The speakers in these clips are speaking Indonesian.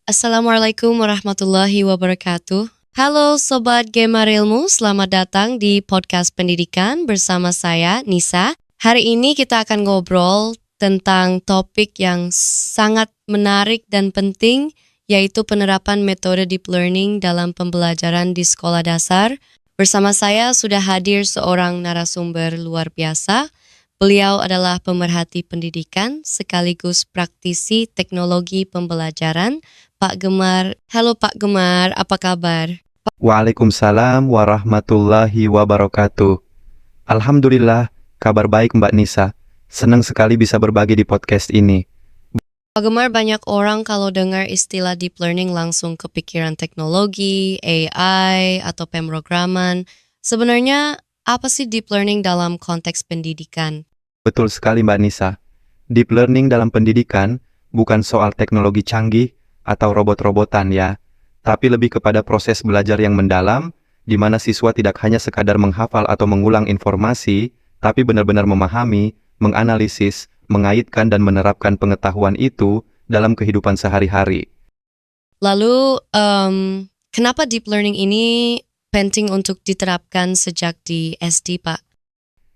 Assalamualaikum warahmatullahi wabarakatuh. Halo Sobat Gemar Ilmu, selamat datang di podcast pendidikan bersama saya Nisa. Hari ini kita akan ngobrol tentang topik yang sangat menarik dan penting, yaitu penerapan metode deep learning dalam pembelajaran di sekolah dasar. Bersama saya sudah hadir seorang narasumber luar biasa. Beliau adalah pemerhati pendidikan sekaligus praktisi teknologi pembelajaran, Pak Gemar. Halo Pak Gemar, apa kabar? Waalaikumsalam warahmatullahi wabarakatuh. Alhamdulillah, kabar baik Mbak Nisa. Senang sekali bisa berbagi di podcast ini. Pak Gemar, banyak orang kalau dengar istilah deep learning langsung kepikiran teknologi, AI, atau pemrograman. Sebenarnya apa sih deep learning dalam konteks pendidikan? Betul sekali Mbak Nisa. Deep learning dalam pendidikan bukan soal teknologi canggih atau robot-robotan ya, tapi lebih kepada proses belajar yang mendalam, di mana siswa tidak hanya sekadar menghafal atau mengulang informasi, tapi benar-benar memahami, menganalisis, mengaitkan dan menerapkan pengetahuan itu dalam kehidupan sehari-hari. Lalu, kenapa deep learning ini penting untuk diterapkan sejak di SD, Pak?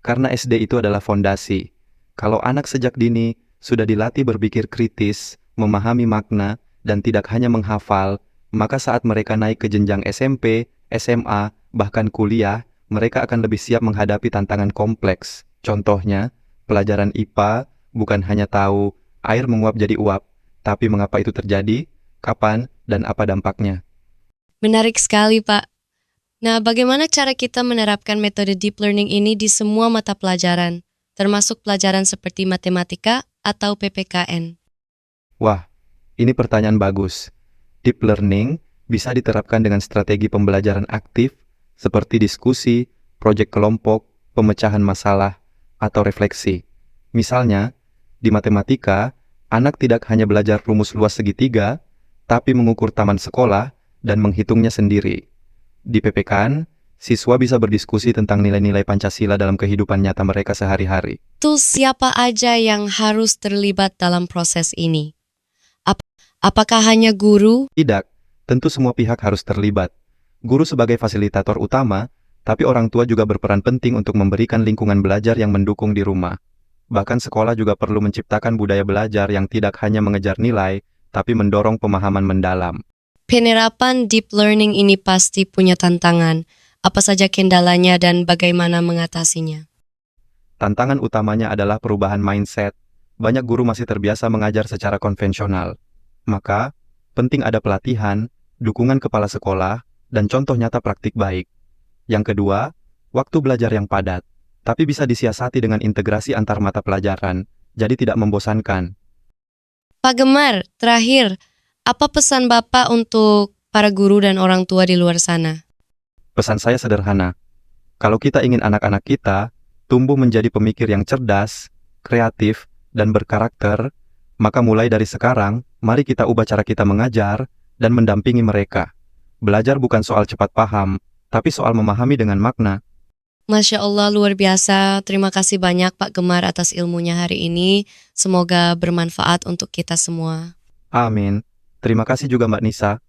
Karena SD itu adalah fondasi. Kalau anak sejak dini sudah dilatih berpikir kritis, memahami makna, dan tidak hanya menghafal, maka saat mereka naik ke jenjang SMP, SMA, bahkan kuliah, mereka akan lebih siap menghadapi tantangan kompleks. Contohnya, pelajaran IPA bukan hanya tahu air menguap jadi uap, tapi mengapa itu terjadi, kapan, dan apa dampaknya. Menarik sekali, Pak. Nah, bagaimana cara kita menerapkan metode deep learning ini di semua mata pelajaran, termasuk pelajaran seperti matematika atau PPKN? Wah, ini pertanyaan bagus. Deep learning bisa diterapkan dengan strategi pembelajaran aktif seperti diskusi, proyek kelompok, pemecahan masalah, atau refleksi. Misalnya, di matematika, anak tidak hanya belajar rumus luas segitiga, tapi mengukur taman sekolah dan menghitungnya sendiri. Di PPKN, siswa bisa berdiskusi tentang nilai-nilai Pancasila dalam kehidupan nyata mereka sehari-hari. Itu siapa aja yang harus terlibat dalam proses ini? Apakah hanya guru? Tidak, tentu semua pihak harus terlibat. Guru sebagai fasilitator utama, tapi orang tua juga berperan penting untuk memberikan lingkungan belajar yang mendukung di rumah. Bahkan sekolah juga perlu menciptakan budaya belajar yang tidak hanya mengejar nilai, tapi mendorong pemahaman mendalam. Penerapan deep learning ini pasti punya tantangan. Apa saja kendalanya dan bagaimana mengatasinya? Tantangan utamanya adalah perubahan mindset. Banyak guru masih terbiasa mengajar secara konvensional. Maka, penting ada pelatihan, dukungan kepala sekolah, dan contoh nyata praktik baik. Yang kedua, waktu belajar yang padat, tapi bisa disiasati dengan integrasi antar mata pelajaran, jadi tidak membosankan. Pak Gemar, terakhir, apa pesan Bapak untuk para guru dan orang tua di luar sana? Pesan saya sederhana, kalau kita ingin anak-anak kita tumbuh menjadi pemikir yang cerdas, kreatif, dan berkarakter, maka mulai dari sekarang, mari kita ubah cara kita mengajar dan mendampingi mereka. Belajar bukan soal cepat paham, tapi soal memahami dengan makna. Masya Allah, luar biasa. Terima kasih banyak Pak Gemar atas ilmunya hari ini. Semoga bermanfaat untuk kita semua. Amin. Terima kasih juga Mbak Nisa.